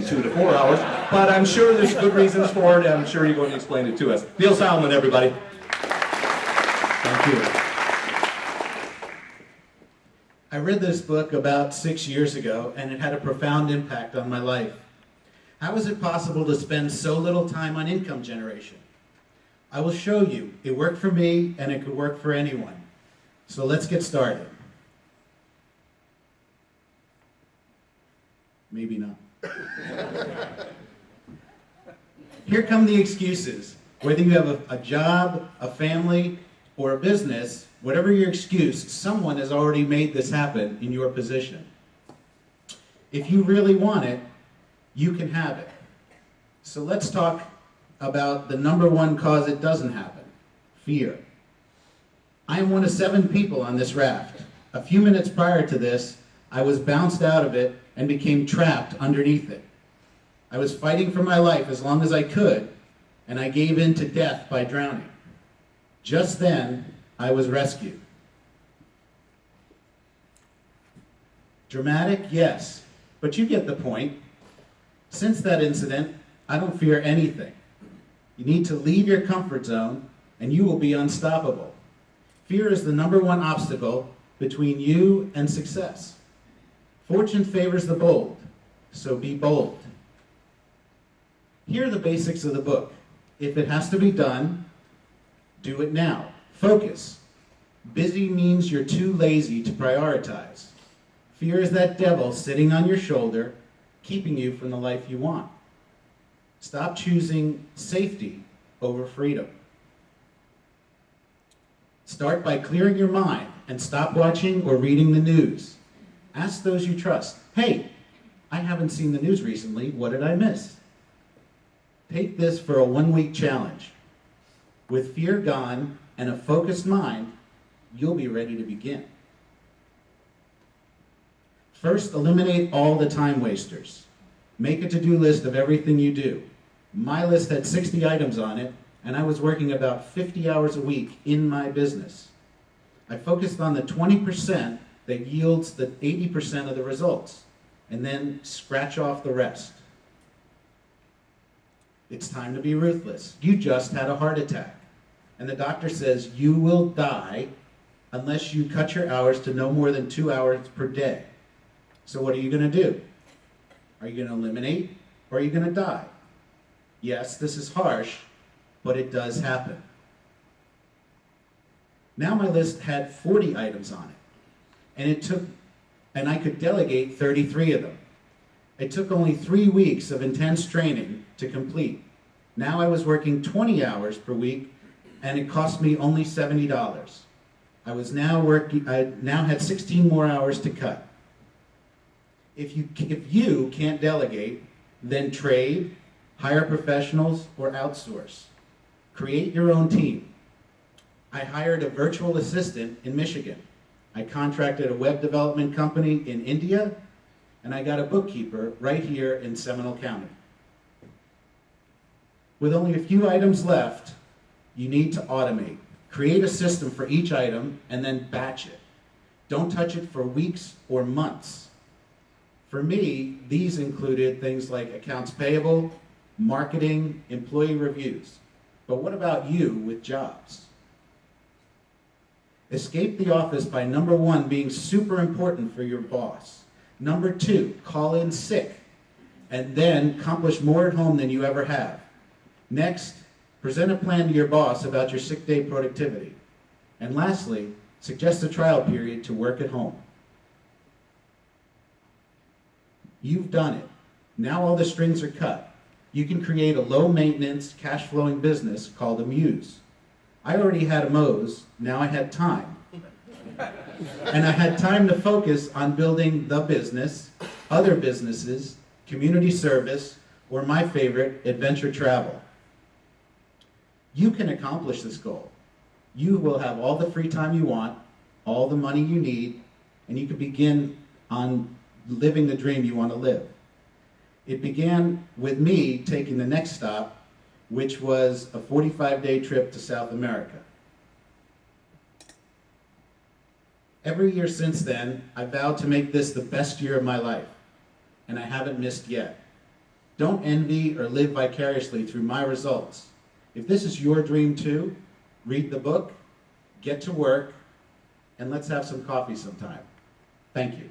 2 to 4 hours, but I'm sure there's good reasons for it, and I'm sure you're going to explain it to us. Neil Salman, everybody. Thank you. I read this book about 6 years ago, and it had a profound impact on my life. How is it possible to spend so little time on income generation? I will show you. It worked for me, and it could work for anyone. So let's get started. Maybe not. Here come the excuses. Whether you have a job, a family, or a business, whatever your excuse, someone has already made this happen in your position. If you really want it, you can have it. So let's talk about the number one cause it doesn't happen: fear. I am one of 7 people on this raft. A few minutes prior to this, I was bounced out of it and became trapped underneath it. I was fighting for my life as long as I could, and I gave in to death by drowning. Just then, I was rescued. Dramatic? Yes, but you get the point. Since that incident, I don't fear anything. You need to leave your comfort zone, and you will be unstoppable. Fear is the number one obstacle between you and success. Fortune favors the bold, so be bold. Here are the basics of the book. If it has to be done, do it now. Focus. Busy means you're too lazy to prioritize. Fear is that devil sitting on your shoulder, keeping you from the life you want. Stop choosing safety over freedom. Start by clearing your mind and stop watching or reading the news. Ask those you trust. Hey, I haven't seen the news recently. What did I miss? Take this for a 1-week challenge. With fear gone and a focused mind, you'll be ready to begin. First, eliminate all the time wasters. Make a to-do list of everything you do. My list had 60 items on it, and I was working about 50 hours a week in my business. I focused on the 20% that yields the 80% of the results, and then scratch off the rest. It's time to be ruthless. You just had a heart attack, and the doctor says you will die unless you cut your hours to no more than 2 hours per day. So what are you going to do? Are you going to eliminate, or are you going to die? Yes, this is harsh, but it does happen. Now my list had 40 items on it, and I could delegate 33 of them. It took only 3 weeks of intense training to complete. Now I was working 20 hours per week, and it cost me only $70. I now had 16 more hours to cut. If you can't delegate, then trade, hire professionals, or outsource. Create your own team. I hired a virtual assistant in Michigan. I contracted a web development company in India, and I got a bookkeeper right here in Seminole County. With only a few items left, you need to automate. Create a system for each item and then batch it. Don't touch it for weeks or months. For me, these included things like accounts payable, marketing, employee reviews. But what about you with jobs? Escape the office by number 1, being super important for your boss. Number 2, call in sick, and then accomplish more at home than you ever have. Next, present a plan to your boss about your sick day productivity. And lastly, suggest a trial period to work at home. You've done it. Now all the strings are cut. You can create a low-maintenance, cash-flowing business called Amuse. I already had a Moe's, now I had time. And I had time to focus on building the business, other businesses, community service, or my favorite, adventure travel. You can accomplish this goal. You will have all the free time you want, all the money you need, and you can begin on living the dream you want to live. It began with me taking the next stop, which was a 45-day trip to South America. Every year since then, I vowed to make this the best year of my life, and I haven't missed yet. Don't envy or live vicariously through my results. If this is your dream too, read the book, get to work, and let's have some coffee sometime. Thank you.